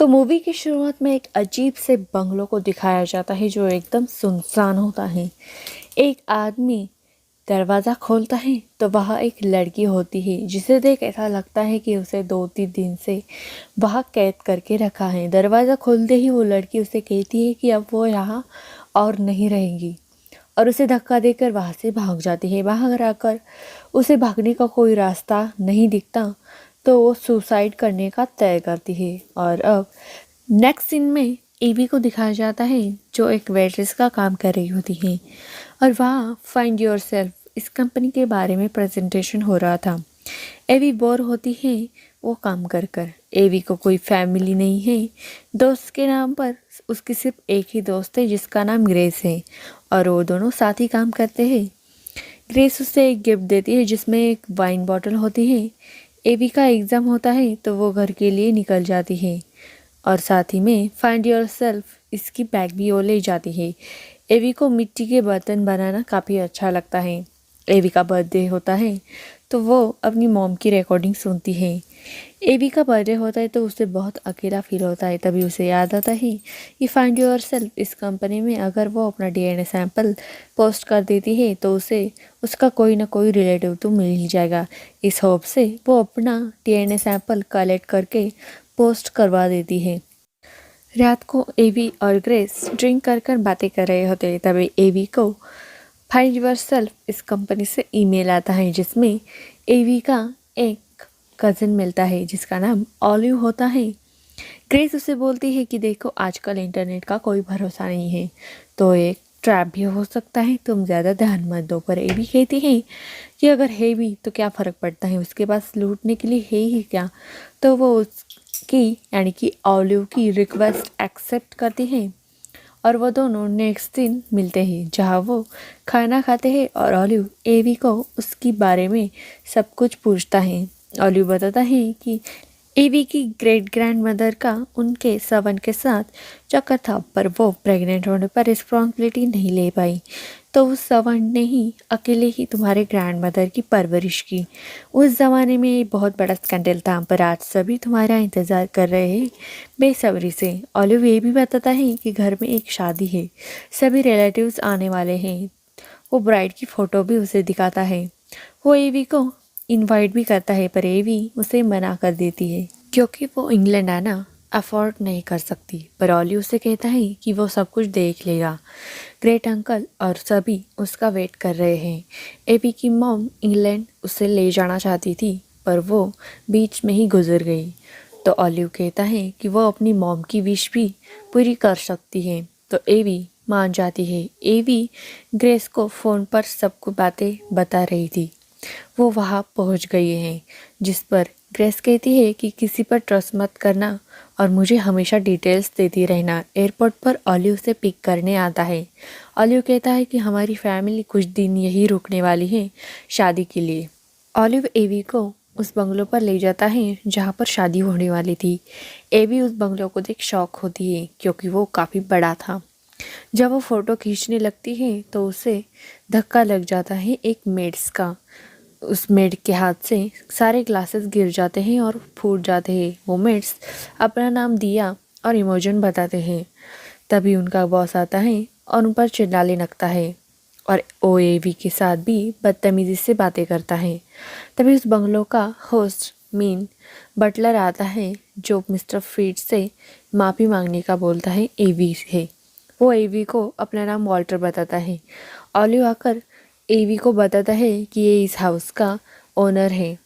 तो मूवी की शुरुआत में एक अजीब से बंगलों को दिखाया जाता है जो एकदम सुनसान होता है। एक आदमी दरवाज़ा खोलता है तो वहाँ एक लड़की होती है जिसे देख ऐसा लगता है कि उसे 2-3 दिन से वहाँ कैद करके रखा है। दरवाज़ा खोलते ही वो लड़की उसे कहती है कि अब वो यहाँ और नहीं रहेगी और उसे धक्का देकर वहाँ से भाग जाती है। बाहर आकर उसे भागने का कोई रास्ता नहीं दिखता तो वो सुसाइड करने का तय करती है। और अब नेक्स्ट सीन में एवी को दिखाया जाता है जो एक वेट्रेस का काम कर रही होती है और वहाँ फाइंड योरसेल्फ इस कंपनी के बारे में प्रेजेंटेशन हो रहा था। एवी बोर होती है वो काम कर कर। एवी को कोई फैमिली नहीं है। दोस्त के नाम पर उसकी सिर्फ एक ही दोस्त है जिसका नाम ग्रेस है और वो दोनों साथ ही काम करते हैं। ग्रेस उसे एक गिफ्ट देती है जिसमें एक वाइन बॉटल होती है। एवी का एग्ज़ाम होता है तो वो घर के लिए निकल जाती है और साथ ही में फाइंड योरसेल्फ इसकी बैग भी वो ले जाती है। एवी को मिट्टी के बर्तन बनाना काफ़ी अच्छा लगता है। एवी का बर्थडे होता है तो वो अपनी मॉम की रिकॉर्डिंग सुनती है। एवी का बर्थडे होता है तो उसे बहुत अकेला फील होता है। तभी उसे याद आता है कि फाइंड योरसेल्फ इस कंपनी में अगर वो अपना डीएनए सैंपल पोस्ट कर देती है तो उसे उसका कोई ना कोई रिलेटिव तो मिल ही जाएगा। इस होप से वो अपना डीएनए सैंपल कलेक्ट करके पोस्ट करवा देती है। रात को एवी और ग्रेस ड्रिंक कर कर बातें कर रहे होते हैं। तभी एवी को फाइंड योरसेल्फ इस कंपनी से ईमेल आता है जिसमें एवी का एक कज़न मिलता है जिसका नाम ऑलिव होता है। ग्रेस उसे बोलती है कि देखो आजकल इंटरनेट का कोई भरोसा नहीं है तो एक ट्रैप भी हो सकता है, तुम ज़्यादा ध्यान मत दो। पर एवी कहती है कि अगर है भी तो क्या फ़र्क पड़ता है, उसके पास लूटने के लिए है ही क्या। तो वो उसकी यानी कि ऑलिव की रिक्वेस्ट एक्सेप्ट करती है और वो दोनों नेक्स्ट दिन मिलते हैं जहाँ वो खाना खाते हैं और ऑलिव एवी को उसकी बारे में सब कुछ पूछता है। ऑलिव बताता है कि एवी की ग्रेट ग्रैंड मदर का उनके सवन के साथ चक्कर था पर वो प्रेग्नेंट होने पर रिस्पॉन्सिबिलिटी नहीं ले पाई तो उस सवन ने ही अकेले ही तुम्हारे ग्रैंड मदर की परवरिश की। उस ज़माने में ये बहुत बड़ा स्कैंडल था पर आज सभी तुम्हारा इंतज़ार कर रहे हैं बेसब्री से। ऑलिव ये भी बताता है कि घर में एक शादी है, सभी रिलेटिव्स आने वाले हैं। वो ब्राइड की फ़ोटो भी उसे दिखाता है। वो एवी को इनवाइट भी करता है पर एवी उसे मना कर देती है क्योंकि वो इंग्लैंड आना अफोर्ड नहीं कर सकती। पर ऑली उसे कहता है कि वो सब कुछ देख लेगा। ग्रेट अंकल और सभी उसका वेट कर रहे हैं। एवी की मॉम इंग्लैंड उसे ले जाना चाहती थी पर वो बीच में ही गुजर गई। तो ऑलिव कहता है कि वो अपनी मॉम की विश भी पूरी कर सकती है तो एवी मान जाती है। एवी ग्रेस को फ़ोन पर सब कुछ बातें बता रही थी। वो वहाँ पहुँच गई हैं जिस पर ग्रेस कहती है कि किसी पर ट्रस्ट मत करना और मुझे हमेशा डिटेल्स देती रहना। एयरपोर्ट पर ऑलिव से पिक करने आता है। ऑलिव कहता है कि हमारी फैमिली कुछ दिन यहीं रुकने वाली है शादी के लिए। ऑलिव एवी को उस बंगलों पर ले जाता है जहाँ पर शादी होने वाली थी। एवी उस बंगलों को देख शॉक होती है क्योंकि वो काफ़ी बड़ा था। जब वो फ़ोटो खींचने लगती है तो उसे धक्का लग जाता है एक मेड्स का। उस मेड के हाथ से सारे ग्लासेस गिर जाते हैं और फूट जाते हैं। वो मेड्स अपना नाम दिया और इमोजन बताते हैं। तभी उनका बॉस आता है और उन पर चिल्लाने लगता है और ओएवी के साथ भी बदतमीज़ी से बातें करता है। तभी उस बंगलों का होस्ट मीन बटलर आता है जो मिस्टर फीड से माफ़ी मांगने का बोलता है एवी है। वो एवी को अपना नाम वॉल्टर बताता है। ऑलिव आकर एवी को बताता है कि ये इस हाउस का ओनर है।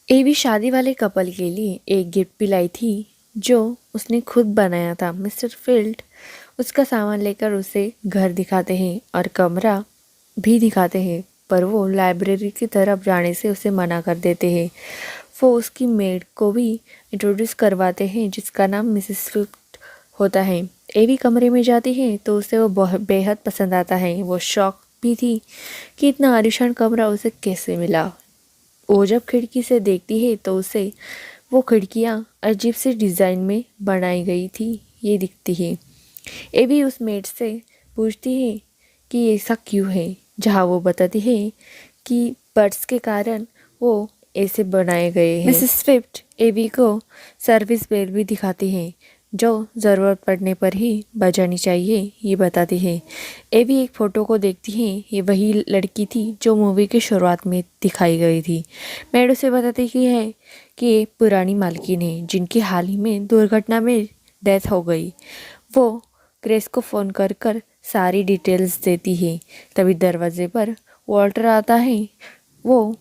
एवी शादी वाले कपल के लिए एक गिफ्ट भी लाई थी जो उसने खुद बनाया था। मिस्टर फील्ड उसका सामान लेकर उसे घर दिखाते हैं और कमरा भी दिखाते हैं पर वो लाइब्रेरी की तरफ जाने से उसे मना कर देते हैं। वो उसकी मेड को भी इंट्रोड्यूस करवाते हैं जिसका नाम मिसेस फील्ड होता है। एवी कमरे में जाती है तो उसे वो बहुत बेहद पसंद आता है। वो शौक भी थी कि इतना आलीशान कमरा उसे कैसे मिला। वो जब खिड़की से देखती है तो उसे वो खिड़कियाँ अजीब से डिज़ाइन में बनाई गई थी ये दिखती है। एवी उस मेड से पूछती है कि ऐसा क्यों है, जहाँ वो बताती है कि बर्ड्स के कारण वो ऐसे बनाए गए हैं। मिसेस स्विफ्ट एवी को सर्विस बेल भी दिखाती है। जो ज़रूरत पड़ने पर ही बजानी चाहिए ये बताती है। एवी एक फ़ोटो को देखती है, ये वही लड़की थी जो मूवी की शुरुआत में दिखाई गई थी। मेड उसे बताती है कि ये पुरानी मालकिन है जिनकी हाल ही में दुर्घटना में डेथ हो गई। वो ग्रेस को फ़ोन कर कर सारी डिटेल्स देती है। तभी दरवाजे पर वॉल्टर आता है। वो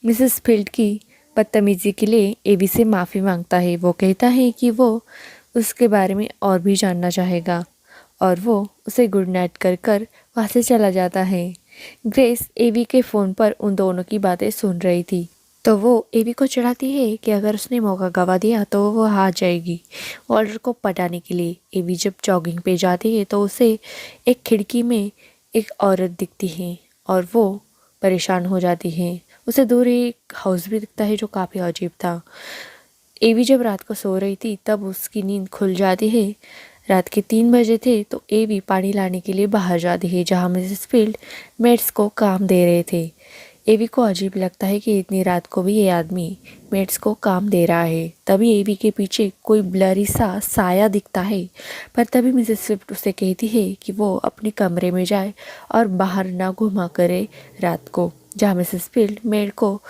मिसेस फील्ड की बदतमीज़ी के लिए एवी से माफ़ी मांगता है। वो कहता है कि वो उसके बारे में और भी जानना चाहेगा और वो उसे गुड नाइट कर कर वहाँ से चला जाता है। ग्रेस एवी के फ़ोन पर उन दोनों की बातें सुन रही थी, तो वो एवी को चिढ़ाती है कि अगर उसने मौका गवा दिया तो वो हार जाएगी। वॉल्टर को पटाने के लिए एवी जब जॉगिंग पे जाती है तो उसे एक खिड़की में एक औरत दिखती है और वो परेशान हो जाती है। उसे दूर एक हाउस भी दिखता है जो काफ़ी अजीब था। एवी जब रात को सो रही थी तब उसकी नींद खुल जाती है। रात के 3 बजे थे तो एवी पानी लाने के लिए बाहर जाती है जहाँ मिसेस फील्ड मेड्स को काम दे रहे थे। एवी को अजीब लगता है कि इतनी रात को भी ये आदमी मेड्स को काम दे रहा है। तभी एवी के पीछे कोई ब्लरी सा साया दिखता है, पर तभी मिसेस फील्ड उसे कहती है कि वो अपने कमरे में जाए और बाहर ना घुमा करे रात को। जहाँ मिसेस फील्ड मेड को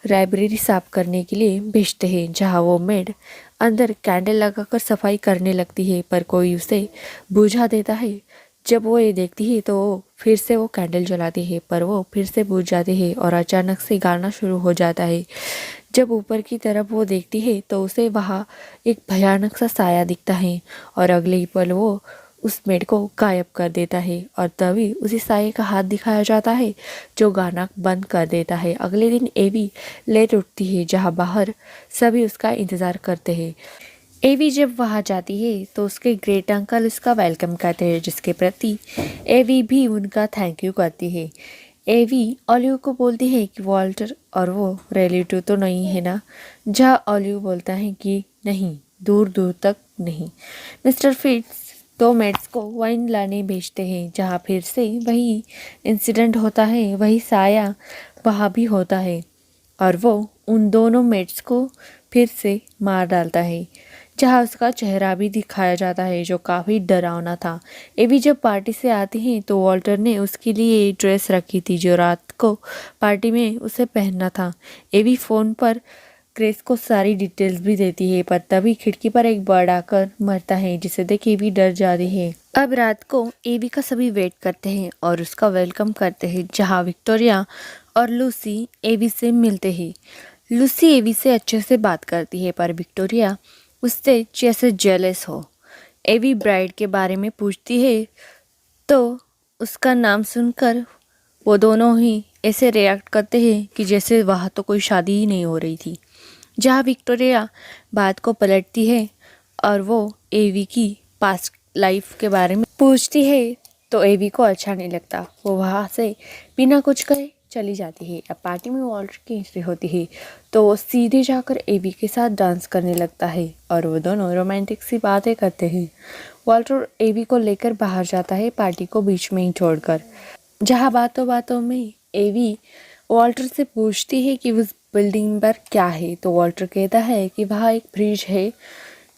लाइब्रेरी साफ करने के लिए भेजते हैं, जहाँ वो मेड अंदर कैंडल लगाकर सफाई करने लगती है, पर कोई उसे बुझा देता है। जब वो ये देखती है तो फिर से वो कैंडल जलाती है, पर वो फिर से बुझ जाती है और अचानक से गाना शुरू हो जाता है। जब ऊपर की तरफ वो देखती है तो उसे वहाँ एक भयानक सा साया दिखता है और अगले ही पल वो उस मेड को गायब कर देता है और तभी उसी साये का हाथ दिखाया जाता है जो गाना बंद कर देता है। अगले दिन एवी लेट उठती है जहाँ बाहर सभी उसका इंतज़ार करते हैं। एवी जब वहाँ जाती है तो उसके ग्रेट अंकल उसका वेलकम करते हैं, जिसके प्रति एवी भी उनका थैंक यू करती है। एवी ऑलिव को बोलती है कि वॉल्टर और वो रिलेटिव तो नहीं है ना, जहाँ ऑलिव बोलता है कि नहीं, दूर दूर तक नहीं। मिस्टर फिट्स 2 मेड्स को वाइन लाने भेजते हैं, जहाँ फिर से वही इंसिडेंट होता है, वही साया वहाँ भी होता है और वो उन दोनों मेड्स को फिर से मार डालता है, जहाँ उसका चेहरा भी दिखाया जाता है जो काफ़ी डरावना था। एवी जब पार्टी से आती है तो वॉल्टर ने उसके लिए ड्रेस रखी थी जो रात को पार्टी में उसे पहनना था। एवी फ़ोन पर ग्रेस को सारी डिटेल्स भी देती है, पर तभी खिड़की पर एक बर्ड आकर मरता है, जिसे देख एवी डर जाती है। अब रात को एवी का सभी वेट करते हैं और उसका वेलकम करते हैं, जहाँ विक्टोरिया और लूसी एवी से मिलते हैं। लूसी एवी से अच्छे से बात करती है, पर विक्टोरिया उससे जैसे जेलस हो। एवी ब्राइड के बारे में पूछती है तो उसका नाम सुनकर वो दोनों ही ऐसे रिएक्ट करते हैं कि जैसे वहाँ तो कोई शादी ही नहीं हो रही थी। जहाँ विक्टोरिया बात को पलटती है और वो एवी की पास्ट लाइफ के बारे में पूछती है तो एवी को अच्छा नहीं लगता। वो वहाँ से बिना कुछ कहे चली जाती है। अब पार्टी में वॉल्टर की एंट्री होती है तो वो सीधे जाकर एवी के साथ डांस करने लगता है और वो दोनों रोमांटिक सी बातें करते हैं। वॉल्टर एवी को लेकर बाहर जाता है, पार्टी को बीच में ही छोड़कर। जहाँ बातों बातों में एवी वॉल्टर से पूछती है कि उस बिल्डिंग पर क्या है, तो वॉल्टर कहता है कि वहाँ एक फ्रिज है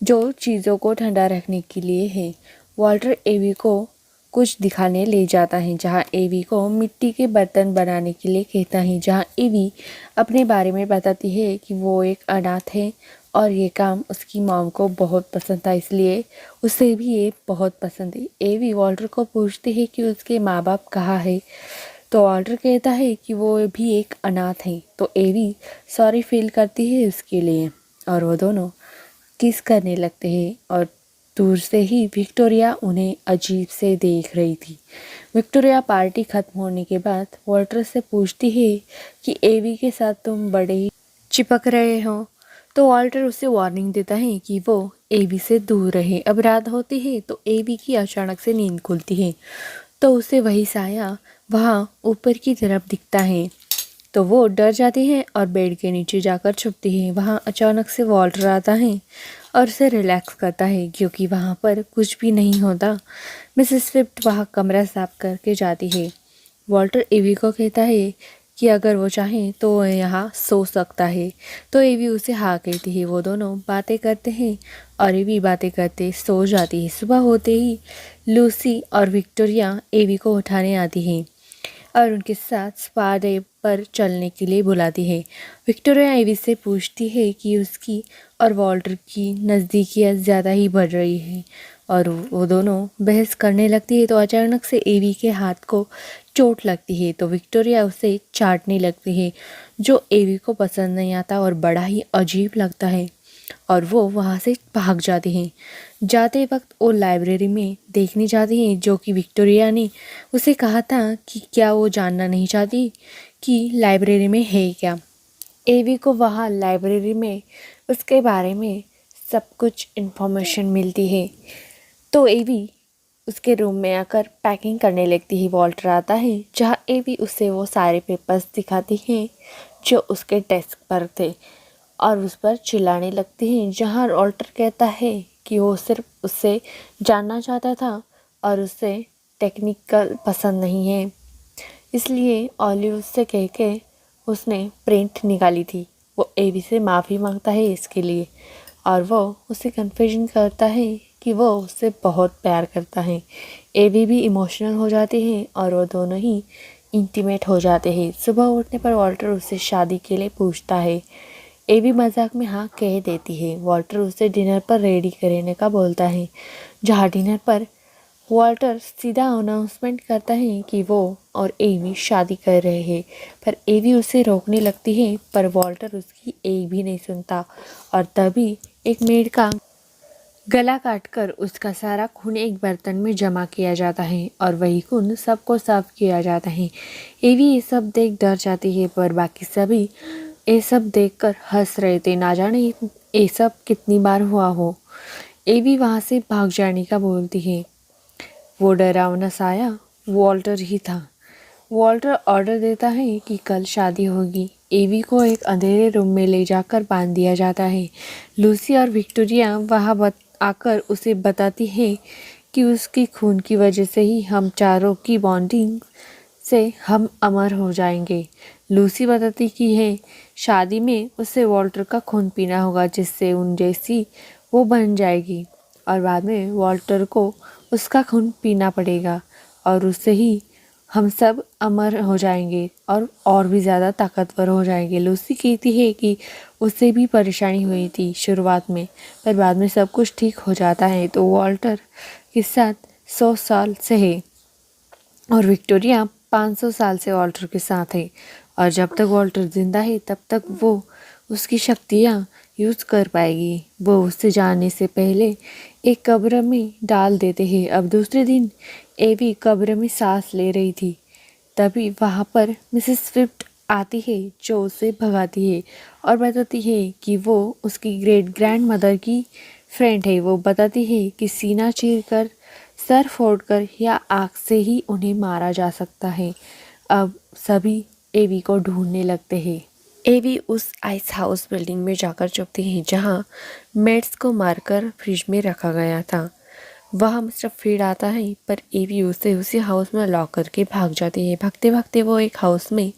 जो चीज़ों को ठंडा रखने के लिए है। वॉल्टर एवी को कुछ दिखाने ले जाता है, जहाँ एवी को मिट्टी के बर्तन बनाने के लिए कहता है, जहाँ एवी अपने बारे में बताती है कि वो एक अनाथ है और ये काम उसकी मॉम को बहुत पसंद था, इसलिए उसे भी ये बहुत पसंद है। एवी वॉल्टर को पूछती है कि उसके माँ बाप कहाँ है, तो वॉल्टर कहता है कि वो भी एक अनाथ है, तो एवी सॉरी फील करती है उसके लिए और वो दोनों किस करने लगते हैं और दूर से ही विक्टोरिया उन्हें अजीब से देख रही थी। विक्टोरिया पार्टी खत्म होने के बाद वॉल्टर से पूछती है कि एवी के साथ तुम बड़े ही चिपक रहे हो, तो वॉल्टर उसे वार्निंग देता है कि वो एवी से दूर रहे। अब रात होती है तो एवी की अचानक से नींद खुलती है तो उसे वही साया वहाँ ऊपर की तरफ दिखता है, तो वो डर जाती है और बेड के नीचे जाकर छुपती है। वहाँ अचानक से वॉल्टर आता है और उसे रिलैक्स करता है क्योंकि वहाँ पर कुछ भी नहीं होता। मिसेस स्विफ्ट वहाँ कमरा साफ करके जाती है। वॉल्टर एवी को कहता है कि अगर वो चाहे तो वो यहाँ सो सकता है। तो एवी उसे हाँ कहती है। वो दोनों बातें करते हैं और एवी बातें करते सो जाती है। सुबह होते ही लूसी और विक्टोरिया एवी को उठाने आती हैं और उनके साथ स्पा डे पर चलने के लिए बुलाती है। विक्टोरिया एवी से पूछती है कि उसकी और वॉल्टर की नज़दीकियाँ ज़्यादा ही बढ़ रही है और वो दोनों बहस करने लगती है। तो अचानक से एवी के हाथ को चोट लगती है तो विक्टोरिया उसे चाटने लगती है, जो एवी को पसंद नहीं आता और बड़ा ही अजीब लगता है और वो वहाँ से भाग जाते हैं। जाते वक्त वो लाइब्रेरी में देखने जाती हैं, जो कि विक्टोरिया ने उसे कहा था कि क्या वो जानना नहीं चाहती कि लाइब्रेरी में है क्या। एवी को वहाँ लाइब्रेरी में उसके बारे में सब कुछ इन्फॉर्मेशन मिलती है। तो एवी उसके रूम में आकर पैकिंग करने लगती है। वॉल्टर आता है, जहाँ एवी उसे वो सारे पेपर्स दिखाती हैं जो उसके डेस्क पर थे और उस पर चिल्लाने लगती हैं, जहाँ वॉल्टर कहता है कि वो सिर्फ उससे जानना चाहता था और उसे टेक्निकल पसंद नहीं है, इसलिए ऑलिव उससे कह के उसने प्रिंट निकाली थी। वो एवी से माफ़ी मांगता है इसके लिए और वो उसे कन्फेशन करता है कि वो उससे बहुत प्यार करता है। एवी भी इमोशनल हो जाते हैं और वो दोनों ही इंटीमेट हो जाते हैं। सुबह उठने पर वॉल्टर उससे शादी के लिए पूछता है। एवी मजाक में हाँ कह देती है। वॉल्टर उसे डिनर पर रेडी करने का बोलता है, जहाँ डिनर पर वॉल्टर सीधा अनाउंसमेंट करता है कि वो और एवी शादी कर रहे हैं, पर एवी उसे रोकने लगती है, पर वॉल्टर उसकी एक भी नहीं सुनता और तभी एक मेड का गला काटकर उसका सारा खून एक बर्तन में जमा किया जाता है और वही खून सबको साफ किया जाता है। एवी ये सब देख डर जाती है, पर बाकी सभी ये सब देखकर हंस रहे थे। ना जाने ये सब कितनी बार हुआ हो। एवी वहाँ से भाग जाने का बोलती है। वो डरावना साया वॉल्टर ही था। वॉल्टर ऑर्डर देता है कि कल शादी होगी। एवी को एक अंधेरे रूम में ले जाकर बांध दिया जाता है। लूसी और विक्टोरिया वहाँ आकर उसे बताती है कि उसकी खून की वजह से ही हम चारों की बॉन्डिंग से हम अमर हो जाएंगे। लूसी बताती कि है शादी में उसे वॉल्टर का खून पीना होगा, जिससे उन जैसी वो बन जाएगी और बाद में वॉल्टर को उसका खून पीना पड़ेगा और उससे ही हम सब अमर हो जाएंगे और भी ज़्यादा ताकतवर हो जाएंगे। लूसी कहती है कि उसे भी परेशानी हुई थी शुरुआत में, पर बाद में सब कुछ ठीक हो जाता है। तो वॉल्टर के साथ 100 साल से है और विक्टोरिया 500 साल से वॉल्टर के साथ है और जब तक वॉल्टर जिंदा है तब तक वो उसकी शक्तियाँ यूज़ कर पाएगी। वो उससे जाने से पहले एक कब्र में डाल देते हैं। अब दूसरे दिन एवी कब्र में सांस ले रही थी, तभी वहाँ पर मिसेस स्विफ्ट आती है, जो उसे भगाती है और बताती है कि वो उसकी ग्रेट ग्रैंड मदर की फ्रेंड है। वो बताती है कि सीना चीरकर, सर फोड़कर या आग से ही उन्हें मारा जा सकता है। अब सभी एवी को ढूंढने लगते हैं। एवी उस आइस हाउस बिल्डिंग में जाकर छुपती हैं, जहाँ मेड्स को मारकर फ्रिज में रखा गया था। वहाँ मिस्टर फ्रीड आता है, पर एवी उसे उसी हाउस में लॉक करके भाग जाती है। भागते भागते वो एक हाउस में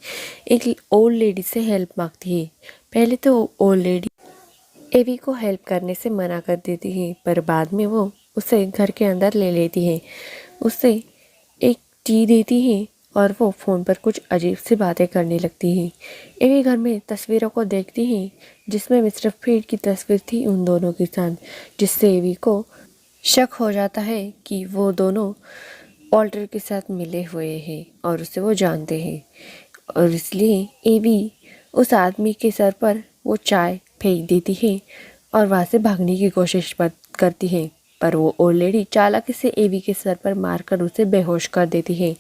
एक ओल्ड लेडी से हेल्प मांगती है। पहले तो ओल्ड लेडी एवी को हेल्प करने से मना कर देती है, पर बाद में वो उसे घर के अंदर ले लेती है। उसे एक टी देती है और वो फ़ोन पर कुछ अजीब सी बातें करने लगती है। एवी घर में तस्वीरों को देखती है, जिसमें मिस्टर फ्रीड की तस्वीर थी उन दोनों के साथ, जिससे एवी को शक हो जाता है कि वो दोनों वॉल्टर के साथ मिले हुए हैं और उसे वो जानते हैं और इसलिए एवी उस आदमी के सर पर वो चाय फेंक देती है और वहाँ से भागने की कोशिश करती है, पर वो ओल्ड लेडी चालाकी से एवी के सर पर मारकर उसे बेहोश कर देती है।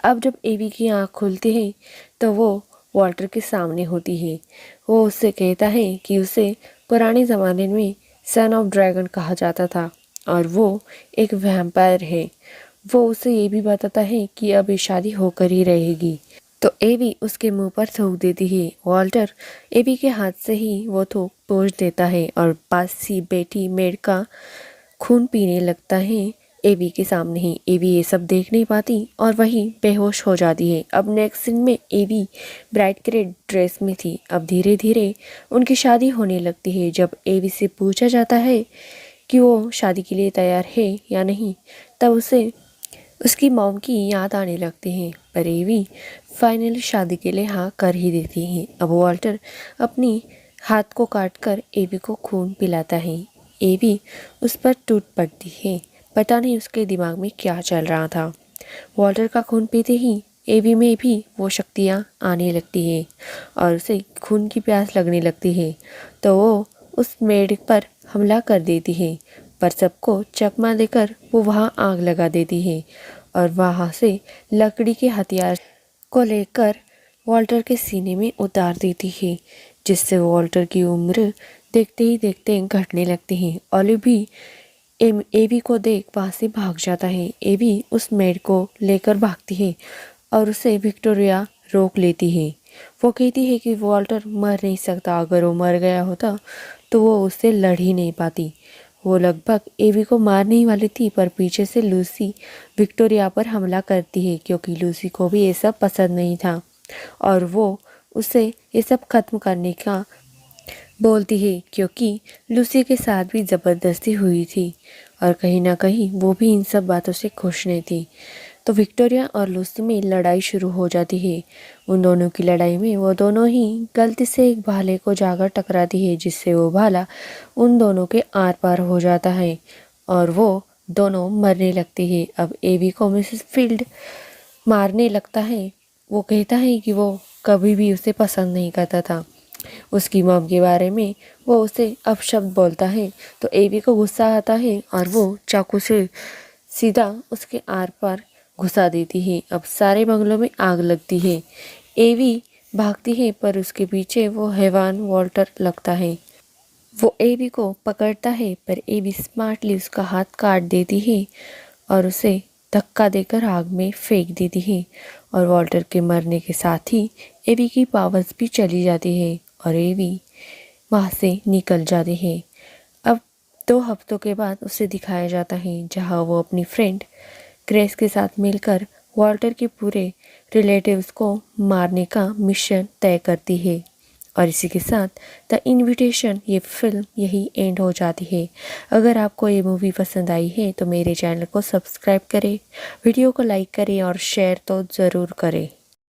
अब जब एवी की आँख खुलती है तो वो वॉल्टर के सामने होती है। वो उससे कहता है कि उसे पुराने ज़माने में सन ऑफ ड्रैगन कहा जाता था और वो एक वैम्पायर है। वो उसे ये भी बताता है कि अब ये शादी होकर ही रहेगी। तो एवी उसके मुंह पर थूक देती है। वॉल्टर एवी के हाथ से ही वो थूक पोंछ देता है और पास सी बैठी मेड का खून पीने लगता है, एवी के सामने ही। एवी ये सब देख नहीं पाती और वही बेहोश हो जाती है। अब नेक्स्ट सीन में एवी ब्राइड के ड्रेस में थी। अब धीरे धीरे उनकी शादी होने लगती है। जब एवी से पूछा जाता है कि वो शादी के लिए तैयार है या नहीं, तब उसे उसकी मॉम की याद आने लगती है। पर एवी फाइनली शादी के लिए हाँ कर ही देती है। अब वॉल्टर अपनी हाथ को काटकर एवी को खून पिलाता है। एवी उस पर टूट पड़ती है। पता नहीं उसके दिमाग में क्या चल रहा था। वॉल्टर का खून पीते ही एवी में भी वो शक्तियाँ आने लगती है और उसे खून की प्यास लगने लगती है। तो वो उस मेड पर हमला कर देती है, पर सबको चकमा देकर वो वहाँ आग लगा देती है और वहाँ से लकड़ी के हथियार को लेकर वॉल्टर के सीने में उतार देती है, जिससे वॉल्टर की उम्र देखते ही देखते घटने लगती है। ऑलिव भी एवी को देख वहाँ से भाग जाता है। एवी उस मेड को लेकर भागती है और उसे विक्टोरिया रोक लेती है। वो कहती है कि वॉल्टर मर नहीं सकता, अगर वो मर गया होता तो वो उससे लड़ ही नहीं पाती। वो लगभग एवी को मारने ही वाली थी, पर पीछे से लूसी विक्टोरिया पर हमला करती है, क्योंकि लूसी को भी ये सब पसंद नहीं था और वो उसे ये सब खत्म करने का बोलती है, क्योंकि लूसी के साथ भी ज़बरदस्ती हुई थी और कहीं ना कहीं वो भी इन सब बातों से खुश नहीं थी। तो विक्टोरिया और लूसी में लड़ाई शुरू हो जाती है। उन दोनों की लड़ाई में वो दोनों ही गलती से एक भाले को जाकर टकराती है, जिससे वो भाला उन दोनों के आर पार हो जाता है और वो दोनों मरने लगती है। अब एवी को मिसेस फील्ड मारने लगता है। वो कहता है कि वो कभी भी उसे पसंद नहीं करता था। उसकी मॉम के बारे में वो उसे अपशब्द बोलता है। तो एवी को गुस्सा आता है और वो चाकू से सीधा उसके आर पार घुसा देती है। अब सारे बंगलों में आग लगती है। एवी भागती है, पर उसके पीछे वो हैवान वॉल्टर लगता है। वो एवी को पकड़ता है, पर एवी स्मार्टली उसका हाथ काट देती है और उसे धक्का देकर आग में फेंक देती है और वॉल्टर के मरने के साथ ही एवी की पावर्स भी चली जाती है और एवी वहाँ से निकल जाती है। अब 2 हफ्तों के बाद उसे दिखाया जाता है, जहाँ वो अपनी फ्रेंड ग्रेस के साथ मिलकर वॉल्टर के पूरे रिलेटिव्स को मारने का मिशन तय करती है। और इसी के साथ द इनविटेशन ये फिल्म यही एंड हो जाती है। अगर आपको ये मूवी पसंद आई है तो मेरे चैनल को सब्सक्राइब करें, वीडियो को लाइक करें और शेयर तो ज़रूर करें।